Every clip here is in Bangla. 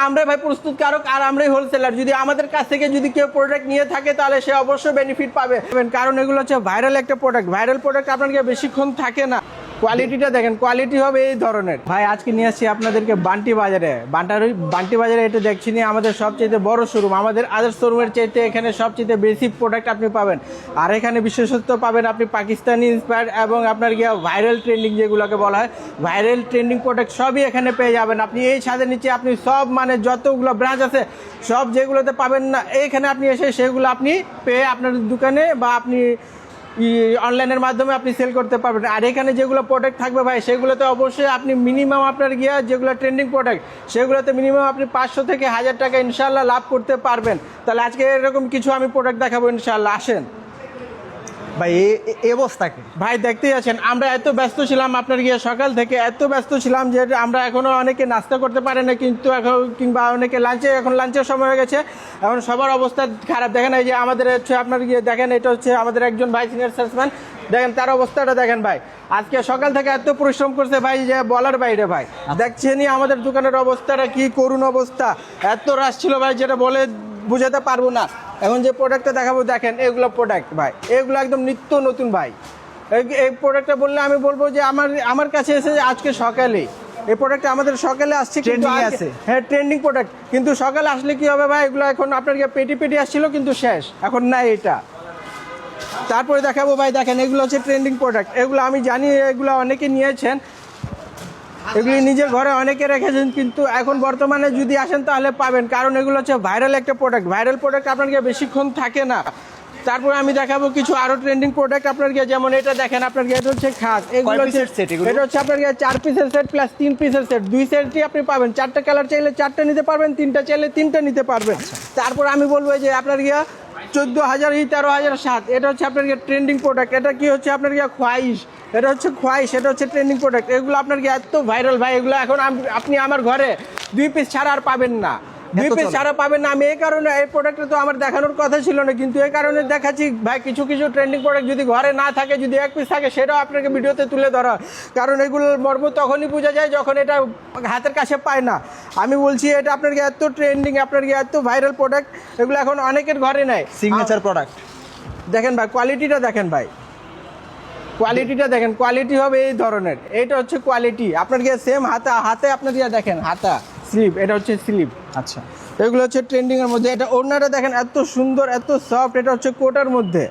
আমরাই ভাই প্রস্তুতকারক আর আমরাই হোলসেলার। যদি আমাদের কাছ থেকে যদি কেউ প্রোডাক্ট নিয়ে থাকে তাহলে সে অবশ্যই বেনিফিট পাবে, কারণ এগুলো হচ্ছে ভাইরাল একটা প্রোডাক্ট। ভাইরাল প্রোডাক্ট আপনাকে বেশিক্ষণ থাকে না। কোয়ালিটিটা দেখেন, কোয়ালিটি হবে এই ধরনের। ভাই আজকে নিয়ে আসছি আপনাদেরকে বান্টি বাজারে। বান্টি বাজারে এটা দেখছি নিয়ে আমাদের সবচেয়ে বড় শোরুম। আমাদের আদার শোরুমের চাইতে এখানে সবচেয়ে বেশি প্রোডাক্ট আপনি পাবেন। আর এখানে বিশেষত্ব পাবেন আপনি পাকিস্তানি ইন্সপায়ার্ড এবং আপনার গিয়ে ভাইরাল ট্রেন্ডিং যেগুলোকে বলা হয়, ভাইরাল ট্রেন্ডিং প্রোডাক্ট সবই এখানে পেয়ে যাবেন। আপনি এই ছাদের নিচে আপনি সব মানে যতগুলো ব্রাঞ্চ আছে সব যেগুলোতে পাবেন না এইখানে আপনি এসে সেগুলো আপনি পেয়ে আপনার দোকানে বা আপনি অনলাইনের মাধ্যমে আপনি সেল করতে পারবেন। আর এখানে যেগুলো প্রোডাক্ট থাকবে ভাই সেগুলোতে অবশ্যই আপনি মিনিমাম আপনার গিয়া যেগুলো ট্রেন্ডিং প্রোডাক্ট সেগুলোতে মিনিমাম আপনি 500 থেকে 1000 টাকা ইনশাল্লাহ লাভ করতে পারবেন। তাহলে আজকে এরকম কিছু আমি প্রোডাক্ট দেখাবো ইনশাল্লাহ। আসেন ভাই এই অবস্থাকে ভাই দেখতেই আছেন, আমরা এত ব্যস্ত ছিলাম আপনার গিয়ে সকাল থেকে এত ব্যস্ত ছিলাম যে আমরা এখনও অনেকে নাস্তা করতে পারে না, কিন্তু এখন কিংবা অনেকে এখন লাঞ্চের সময় হয়ে গেছে, এখন সবার অবস্থা খারাপ। দেখেন এই যে আমাদের হচ্ছে আপনার গিয়ে দেখেন এটা হচ্ছে আমাদের একজন ভাই সিনিয়র সেলসম্যান, দেখেন তার অবস্থাটা দেখেন ভাই। আজকে সকাল থেকে এত পরিশ্রম করছে ভাই যে বলার বাইরে ভাই। দেখছেনই আমাদের দোকানের অবস্থাটা কি করুণ অবস্থা, এত রাশ ছিল ভাই যেটা বলে বুঝাতে পারবো না। এখন যে প্রোডাক্টটা দেখাবো দেখেন এগুলো প্রোডাক্ট ভাই, এগুলো একদম নিত্য নতুন ভাই। এই প্রোডাক্টটা বললে আমি বলবো যে আমার কাছে এসে আজকে সকালে এই প্রোডাক্ট আমাদের সকালে আসছে, কিন্তু আছে হ্যাঁ ট্রেন্ডিং প্রোডাক্ট, কিন্তু সকালে আসলে কি হবে ভাই এগুলো এখন আপনার পেটি আসছিল কিন্তু শেষ, এখন নাই এটা। তারপরে দেখাবো ভাই দেখেন এগুলো হচ্ছে ট্রেন্ডিং প্রোডাক্ট। এগুলো আমি জানি এগুলো অনেকে নিয়েছেন, এগুলি নিজের ঘরে অনেকে রেখেছেন, কিন্তু এখন বর্তমানে যদি আসেন তাহলে পাবেন, কারণ এগুলো হচ্ছে ভাইরাল একটা প্রোডাক্ট। ভাইরাল প্রোডাক্ট আপনার বেশিক্ষণ থাকে না। তারপরে আমি দেখাবো কিছু আরো ট্রেন্ডিং প্রোডাক্ট আপনার যেমন এটা দেখেন আপনার এটা হচ্ছে খাস, এগুলো এটা হচ্ছে আপনার 4 পিসের সেট প্লাস 3 পিসের সেট, 2 সেটই আপনি পাবেন। 4টা কালার চাইলে 4টা নিতে পারবেন, 3টা চাইলে 3টা নিতে পারবেন। তারপর আমি বলবো যে আপনার 14,000 13,007 এটা হচ্ছে আপনার ট্রেন্ডিং প্রোডাক্ট। এটা কি হচ্ছে আপনার খোয়াইশ, এটা হচ্ছে খোয়াইশ, এটা হচ্ছে ট্রেন্ডিং প্রোডাক্ট। এগুলো আপনার এত ভাইরাল ভাই, এগুলো এখন আপনি আমার ঘরে 2 পিস ছাড়া আর পাবেন না, 2 পিস ছাড়া পাবেন না। আমি এই কারণে এই প্রোডাক্টটা তো আমার দেখানোর কথা ছিল না, কিন্তু এই কারণে দেখাচ্ছি ভাই। কিছু ট্রেন্ডিং প্রোডাক্ট যদি ঘরে না থাকে, যদি 1 পিস থাকে, সেটাও আপনাকে ভিডিওতে তুলে ধরা, কারণ এগুলোর মর্ম তখনই বোঝা যায় যখন এটা হাতের কাছে পায় না। আমি বলছি এটা আপনার এত ট্রেন্ডিং, আপনার এত ভাইরাল প্রোডাক্ট, এগুলো এখন অনেকের ঘরে নেয়। সিগনেচার প্রোডাক্ট দেখেন ভাই, কোয়ালিটিটা দেখেন ভাই, কোয়ালিটিটা দেখেন, কোয়ালিটি হবে এই ধরনের। এটা হচ্ছে কোয়ালিটি আপনার সেম হাতে আপনার দেখেন হাতা স্লিপ, এটা হচ্ছে স্লিপ। আচ্ছা, এগুলো হচ্ছে ট্রেন্ডিং এর মধ্যে। এটা ওড়নাটা দেখেন এত সুন্দর, এত সফট। এটা হচ্ছে কোটার মধ্যে,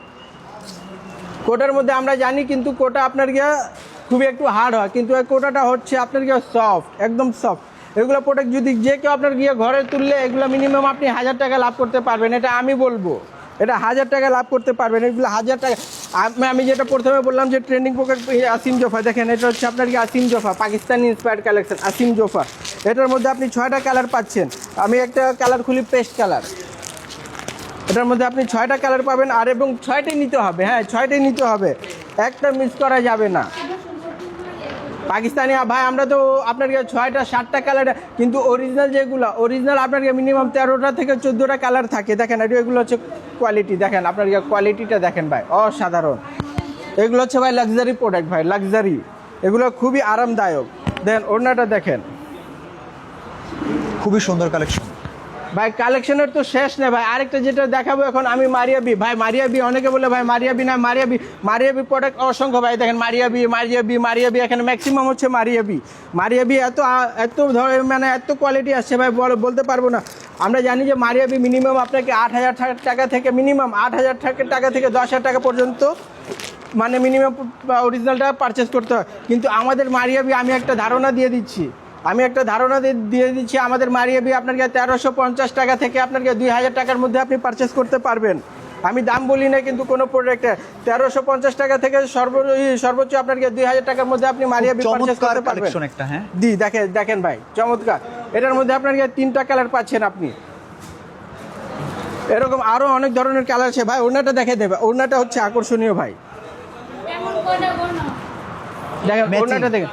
কোটার মধ্যে আমরা জানি, কিন্তু কোটা আপনার খুবই একটু হার্ড হয়, কিন্তু এই কোটাটা হচ্ছে আপনার সফট, একদম সফট। এগুলো প্রোডাক্ট যদি যে কেউ আপনার ঘরে তুললে এগুলো মিনিমাম আপনি 1000 টাকা লাভ করতে পারবেন। এটা আমি বলবো, এটা 1000 টাকা লাভ করতে পারবেন। এগুলো 1000 টাকা। আমি যেটা প্রথমে বললাম যে ট্রেন্ডিং প্রোডাক্ট আসিম জোফা, দেখেন এটা হচ্ছে আপনার আসিম জোফা, পাকিস্তানি ইন্সপায়ার্ড কালেকশন আসিম জোফা। এটার মধ্যে আপনি 6টা কালার পাচ্ছেন। আমি একটা কালার খুলি, পেস্ট কালার। এটার মধ্যে আপনি 6টা কালার পাবেন, আর এবং 6টাই নিতে হবে, হ্যাঁ 6টাই নিতে হবে, একটা মিস করা যাবে না। পাকিস্তানি ভাই আমরা তো আপনার 6টা 7টা কালার, কিন্তু অরিজিনাল যেগুলো অরিজিনাল আপনার মিনিমাম 13টা থেকে 14টা কালার থাকে। দেখেন এগুলো হচ্ছে কোয়ালিটি, দেখেন আপনার কোয়ালিটিটা দেখেন ভাই, অসাধারণ। এগুলো হচ্ছে ভাই লাক্সারি প্রোডাক্ট ভাই, লাক্সারি। এগুলো খুবই আরামদায়ক। দেখেন ওড়নাটা দেখেন, খুবই সুন্দর কালেকশন ভাই। কালেকশনের তো শেষ নেই ভাই। আরেকটা যেটা দেখাবো এখন আমি, মারিয়াবি ভাই। মারিয়াবি অনেকে বলে ভাই মারিয়াবি না, মারিয়াবি প্রোডাক্ট অসংখ্য ভাই। দেখেন মারিয়াবি এখানে ম্যাক্সিমাম হচ্ছে মারিয়াবি এত মানে এত কোয়ালিটি আসছে ভাই, বলতে পারবো না। আমরা জানি যে মারিয়াবি মিনিমাম আপনাকে 8,000 টাকা থেকে মিনিমাম 8,000 টাকা থেকে 10,000 টাকা পর্যন্ত মানে মিনিমাম অরিজিনালটা পারচেস করতে হয়, কিন্তু আমাদের মারিয়াবি আমি একটা ধারণা দিয়ে দিচ্ছি, আমাদের মারিয়াবি আপনার 1350 টাকা থেকে আপনার 2,000 টাকার মধ্যে আপনি পারচেস করতে পারবেন। আমি দাম বলি না, কিন্তু কোনো প্রোডাক্টে 1350 টাকা থেকে সর্বোচ্চ আপনার 2,000 টাকার মধ্যে আপনি মারিয়াবি পারচেস করতে পারবেন। হ্যাঁ দেখেন ভাই চমৎকার। এটার মধ্যে আপনার 3টা কালার পাচ্ছেন আপনি। এরকম আরো অনেক ধরনের কালার আছে ভাই। ওড়নাটা দেখে দেবে, ওড়নাটা হচ্ছে আকর্ষণীয় ভাই। দেখেন ওড়নাটা দেখেন।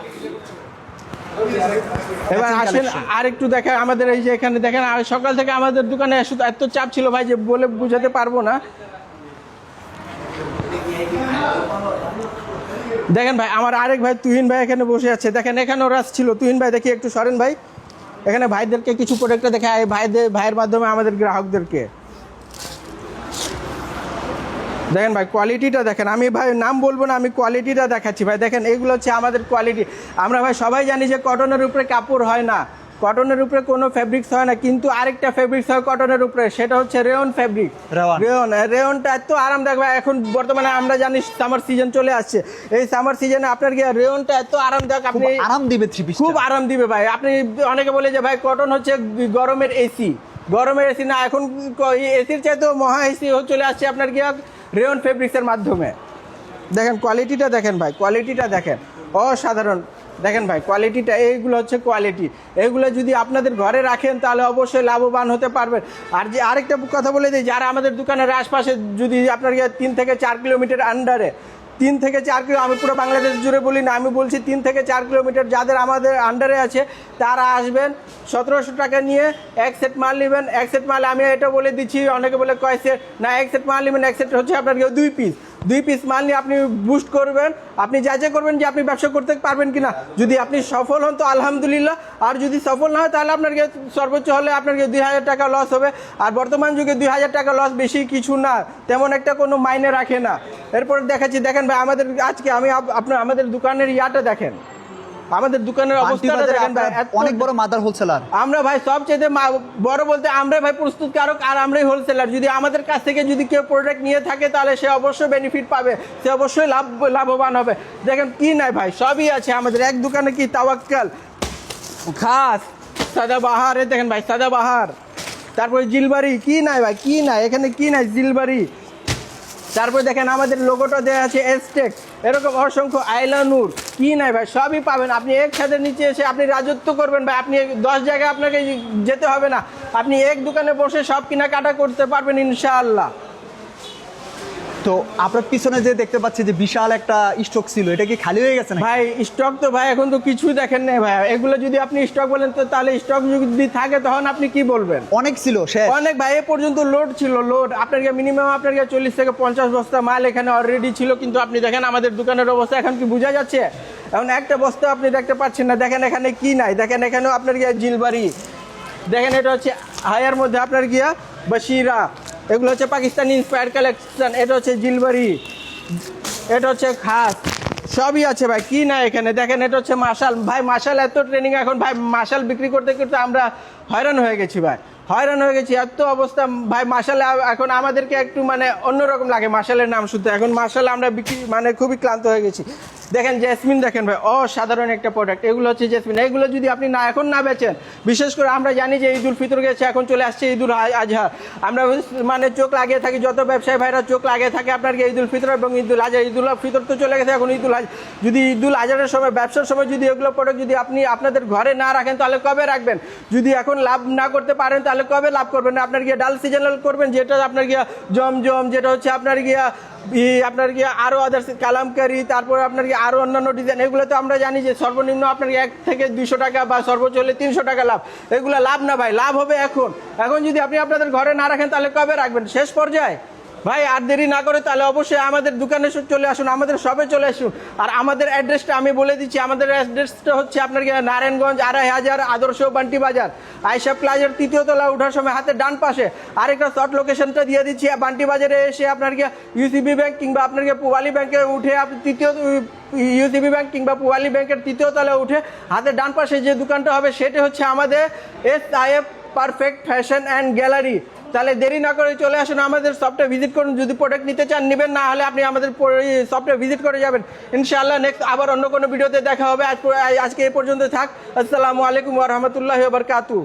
এবার আসেন আর একটু দেখেন আমাদের এই যে এখানে দেখেন, আর সকাল থেকে আমাদের দোকানে এত চাপ ছিল ভাই যে বলে বুঝাতে পারবো না। দেখেন ভাই আমার আরেক ভাই তুহিন ভাই এখানে বসে আছে, দেখেন এখানেও রাস ছিল। তুহিন ভাই দেখি একটু সরেন ভাই, এখানে ভাইদেরকে কিছু প্রোডাক্টটা দেখায় ভাইয়ের মাধ্যমে আমাদের গ্রাহকদেরকে দেখেন ভাই কোয়ালিটিটা দেখেন। আমি ভাই নাম বলবো না, আমি কোয়ালিটিটা দেখাচ্ছি ভাই। দেখেন এগুলো হচ্ছে আমাদের কোয়ালিটি। আমরা ভাই সবাই জানি যে কটনের উপরে কাপড় হয় না, কটনের উপরে কোনো ফেব্রিক্স হয় না, কিন্তু আরেকটা ফেব্রিক্স হয় কটনের উপরে, সেটা হচ্ছে রেয়ন ফেব্রিক। রেয়নটা এত আরামদায়ক ভাই। এখন বর্তমানে আমরা জানি সামার সিজন চলে আসছে, এই সামার সিজনে আপনার কি রেয়নটা এত আরামদায়ক, আপনি আরাম দিবে 3 পিস, খুব আরাম দিবে ভাই। আপনি অনেকে বলে যে ভাই কটন হচ্ছে গরমের এসি, গরমের এসি না, এখন এসির চাইতেও মহা এসি চলে আসছে আপনার কি রেয়ন ফেব্রিক্সের মাধ্যমে। দেখেন কোয়ালিটিটা দেখেন ভাই, কোয়ালিটিটা দেখেন অসাধারণ। দেখেন ভাই কোয়ালিটিটা, এইগুলো হচ্ছে কোয়ালিটি। এগুলো যদি আপনাদের ঘরে রাখেন তাহলে অবশ্যই লাভবান হতে পারবেন। আর যে আরেকটা কথা বলে দিই, যারা আমাদের দোকানের আশপাশে যদি আপনার 3 থেকে 4 কিলোমিটার আন্ডারে, 3 থেকে 4 কিলো, আমি পুরো বাংলাদেশ জুড়ে বলি না, আমি বলছি 3 থেকে 4 কিলোমিটার যাদের আমাদের আন্ডারে আছে তারা আসবেন, 1700 টাকা নিয়ে এক সেট মাল নেবেন। এক সেট মাল আমি এটা বলে দিচ্ছি, অনেকে বলে কয় সেট, না এক সেট মাল নেবেন, এক সেট হচ্ছে আপনার 2 পিস মাল নিয়ে আপনি বুস্ট করবেন, আপনি যা করবেন যে আপনি ব্যবসা করতে পারবেন কিনা। যদি আপনি সফল হন তো আলহামদুলিল্লাহ, আর যদি সফল না হয় তাহলে আপনার সর্বোচ্চ হলে আপনার 2000 টাকা লস হবে। আর বর্তমান যুগে 2000 টাকা লস বেশি কিছু না, তেমন একটা কোনো মাইনে রাখে না। এরপর দেখাচ্ছি, দেখেন ভাই আমাদের আজকে আমি আপনার আমাদের দোকানের ইয়াটা দেখেন, আমাদের দোকানের অবস্থাটা দেখেন ভাই, অনেক বড় মাদার হোলসেলার আমরা ভাই সবচেয়ে বড় বলতে আমরাই ভাই প্রস্তুতকারক, আর আমরাই হোলসেলার। যদি আমাদের কাছ থেকে যদি কেউ প্রোডাক্ট নিয়ে থাকে তাহলে সে অবশ্যই বেনিফিট পাবে, সে অবশ্যই লাভবান হবে। দেখেন কি নাই ভাই, সবই আছে আমাদের এক দোকানে। কি তাওয়াক্কাল, খাস, সাদাবাহার, দেখেন ভাই সাদাবাহার, তারপরে জিলবাড়ি, কি নাই ভাই, কি নাই এখানে, কি নাই, জিলবাড়ি। তারপরে দেখেন আমাদের লোগোটা দেওয়া আছে এসটেক, এরকম অসংখ্য আইলানুর, কি নাই ভাই সবই পাবেন। আপনি এক ছাদের নিচে এসে আপনি রাজত্ব করবেন ভাই, আপনি 10 জায়গায় আপনাকে যেতে হবে না, আপনি এক দোকানে বসে সব কেনাকাটা করতে পারবেন ইনশাআল্লাহ। তো আপনার পিছনে যে দেখতে পাচ্ছি যে বিশাল একটা স্টক ছিল, এটা কি খালি হয়ে গেছে না ভাই? স্টক তো ভাই এখন তো কিছুই দেখেন নাই ভাই, এগুলো যদি আপনি স্টক বলেন তো তাহলে স্টক যদি থাকে তখন আপনি কি বলবেন? অনেক ছিল শেষ, অনেক ভাই, এ পর্যন্ত লোড ছিল, লোড আপনার মিনিমাম আপনার 40 থেকে 50 বস্তা মাল এখানে অলরেডি ছিল। কিন্তু আপনি দেখেন আমাদের দোকানের অবস্থা এখন কি বোঝা যাচ্ছে? এখন একটা বস্তা আপনি দেখতে পাচ্ছেন না। দেখেন এখানে কি নাই, দেখেন এখানেও আপনার জিলবাড়ি, দেখেন এটা হচ্ছে হায়ার মধ্যে আপনার বশিরা, এগুলো হচ্ছে পাকিস্তানি ইন্সপায়ার্ড কালেকশন, এটা হচ্ছে জিলবাড়ি, এটা হচ্ছে খাস, সবই আছে ভাই, কি না এখানে। দেখেন এটা হচ্ছে মাশাল ভাই, মাশাল এত ট্রেনিং এখন ভাই, মাশাল বিক্রি করতে করতে আমরা হয়রান হয়ে গেছি ভাই, হয়রান হয়ে গেছি, এত অবস্থা ভাই। মাশাল এখন আমাদেরকে একটু মানে অন্যরকম লাগে মাশালের নাম শুনতে, এখন মাশাল আমরা বিক্রি মানে খুবই ক্লান্ত হয়ে গেছি। দেখেন জেসমিন, দেখেন ভাই অসাধারণ একটা প্রোডাক্ট, এগুলো হচ্ছে জেসমিন। এগুলো যদি আপনি না এখন না বেচেন, বিশেষ করে আমরা জানি যে ঈদুল ফিতর গেছে, এখন চলে আসছে ঈদুল আজহা, আমরা মানে চোখ লাগিয়ে থাকি, যত ব্যবসায়ী ভাইরা চোখ লাগিয়ে থাকে আপনার ঈদুল ফিতর এবং ঈদুল আজহা। ঈদুল ফিতর তো চলে গেছে, এখন ঈদুল আজহা। যদি ঈদুল আজহার সময়, ব্যবসার সময় যদি এগুলো প্রোডাক্ট যদি আপনি আপনাদের ঘরে না রাখেন তাহলে কবে রাখবেন? যদি এখন লাভ না করতে পারেন তাহলে কবে লাভ করবেন? আপনার ডাল সিজনাল করবেন, যেটা আপনার জমজম, যেটা হচ্ছে আপনার আপনার আরও আদার্স কালামকারি, তারপরে আপনার আরও অন্যান্য ডিজাইন, এগুলো তো আমরা জানি যে সর্বনিম্ন আপনার 1 থেকে 200 টাকা বা সর্বোচ্চ হলে 300 টাকা লাভ। এগুলো লাভ না ভাই, লাভ হবে এখন। এখন যদি আপনি আপনাদের ঘরে না রাখেন তাহলে কবে রাখবেন? শেষ পর্যায়ে ভাই। আর দেরি না করে তাহলে অবশ্যই আমাদের দোকানে চলে আসুন, আমাদের শপে চলে আসুন। আর আমাদের অ্যাড্রেসটা আমি বলে দিচ্ছি, আমাদের অ্যাড্রেসটা হচ্ছে আপনার নারায়ণগঞ্জ 2500 আদর্শ বান্টি বাজার, আয়শা প্লাজার 3য় তলা ওঠার সময় হাতের ডান পাশে। আরেকটা শর্ট লোকেশনটা দিয়ে দিচ্ছি, বান্টি বাজারে এসে আপনার ইউসিবি ব্যাংক কিংবা আপনার পুবালি ব্যাংকে উঠে আপনি ইউসিবি ব্যাংক কিংবা পুবালি ব্যাংকের 3য় তলায় উঠে হাতের ডান পাশে যে দোকানটা হবে সেটা হচ্ছে আমাদের SIF perfect fashion and gallery. তাহলে দেরি না করে চলে আসুন, আমাদের শপটা ভিজিট করুন। যদি প্রোডাক্ট নিতে চান নেবেন, না হলে আপনি আমাদের শপটা ভিজিট করে যাবেন ইনশাআল্লাহ। নেক্সট আবার অন্য কোনো ভিডিওতে দেখা হবে। আজকে এই পর্যন্ত থাক। আসসালামু আলাইকুম ওয়া রাহমাতুল্লাহি ওয়া বারাকাতুহু।